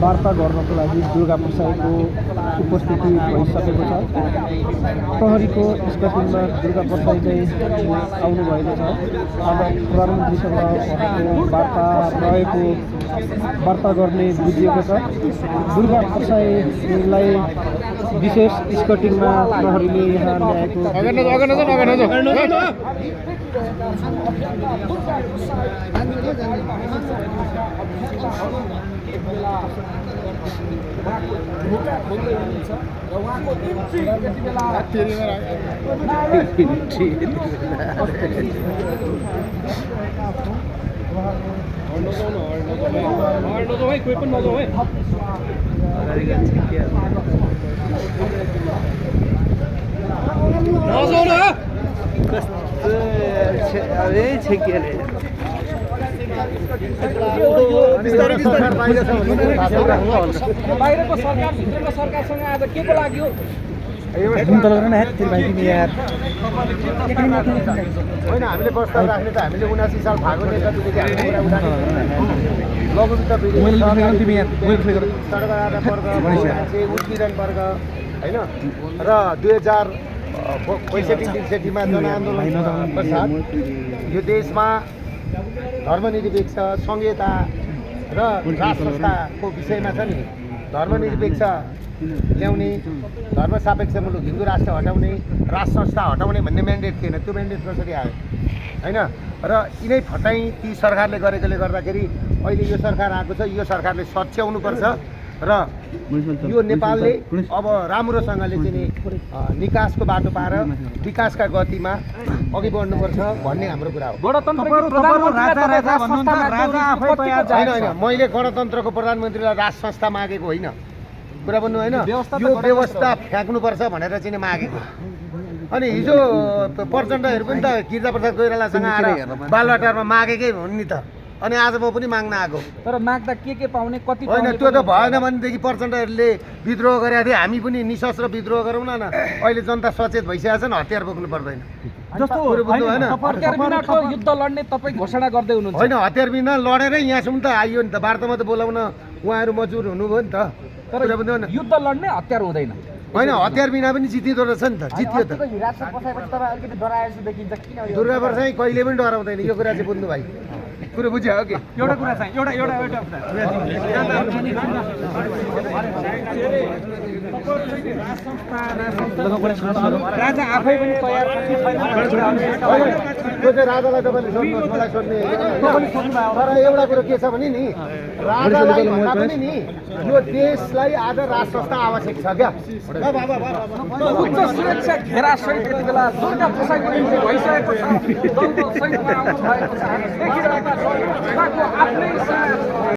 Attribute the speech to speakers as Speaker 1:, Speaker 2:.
Speaker 1: वार्ता गर्नको लागि दुर्गा प्रसाईको उपस्थिति भइसकेको छ। प्रहरीको स्कटिङमा दुर्गा प्रसाई चाहिँ आउनुभएको छ। अब प्रधानमन्त्रीसँग उहाँको वार्ता गर्ने बुझिएको छ। दुर्गा प्रसाईलाई विशेष स्कटिङमा प्रहरीले यहाँ ल्याएको
Speaker 2: बाहिरको सरकार भित्रको सरकारसँग आज के को लागि हो?
Speaker 3: होइन, हामीले प्रस्ताव राख्ने त हामीले 79 साल भागो नेतादेखि हामीले कुरा उठाएको लघुवित्त सडक आधार वर्ग उत्पीडन वर्ग होइन र 2065-63मा जनआन्दोलन पश्चात यो देशमा धर्मनिरपेक्ष संहिता र राज संस्थाको विषयमा छ नि धर्मनिरपेक्ष ल्याउने, धर्मसापेक्ष मुलुक हिन्दू राष्ट्र हटाउने, राज संस्था हटाउने भन्ने म्यान्डेट थिएन। त्यो म्यान्डेट कसरी आयो होइन? र यिनै फटाइ ती सरकारले गरेकोले गर्दाखेरि अहिले यो सरकार आएको छ। यो सरकारले सच्याउनुपर्छ र यो नेपालले अब राम्रोसँगले चाहिँ निकासको बाटो पाएर विकासका गतिमा अघि बढ्नुपर्छ भन्ने हाम्रो कुरा हो।
Speaker 2: होइन,
Speaker 3: मैले गणतन्त्रको प्रधानमन्त्रीलाई राज संस्था मागेको होइन, कुरा भन्नु होइन। यो व्यवस्था फ्याँक्नुपर्छ भनेर चाहिँ मागेको। अनि हिजो प्रचण्डहरू पनि त गिरिजाप्रसाद कोइरालासँग आएर बालवाटारमा मागेकै हुन् नि त। अनि आज म पनि माग्न आएको।
Speaker 2: तर माग्दा के पाउने कति
Speaker 3: होइन, त्यो त भएन भनेदेखि प्रचण्डहरूले विद्रोह गरेका थिए, हामी पनि निशस्त्र विद्रोह गरौँ न। अहिले जनता सचेत भइसकेको छ नि, हतियार बोक्नु पर्दैन
Speaker 2: जस्तो युद्ध लड्ने तपाईँ घोषणा गर्दै हुनुहुन्छ।
Speaker 3: होइन, हतियार बिना लडेरै यहाँसम्म त आइयो नि त। वार्तामा त बोलाउन उहाँहरू मजबुर हुनुभयो नि त।
Speaker 2: तर युद्ध लड्ने हतियार हुँदैन।
Speaker 3: होइन, हतियार बिना पनि जितिँदो रहेछ नि त। जितियो त। दुर्गा प्रसाई कहिले पनि डराउँदैन। यो कुरा चाहिँ बुझ्नु भाइ, कुरो बुझ्यो हो कि?
Speaker 2: एउटा कुरा चाहिँ एउटा राजा आफै पनि तयार
Speaker 3: त्यो चाहिँ राजालाई तपाईँले सोध्नुहोस्, मलाई सोध्ने तर एउटा कुरो के छ भने नि राजालाई भन्दा पनि नि यो देशलाई आज राज संस्था आवश्यक छ क्या।
Speaker 2: उच्च सुरक्षा घेरासहित यति बेला दुर्गा प्रसाई भइसकेको छ। दलको सहितमा आउनु भएको छ। हामी देखिरहेका छौँ उहाँको आफ्नै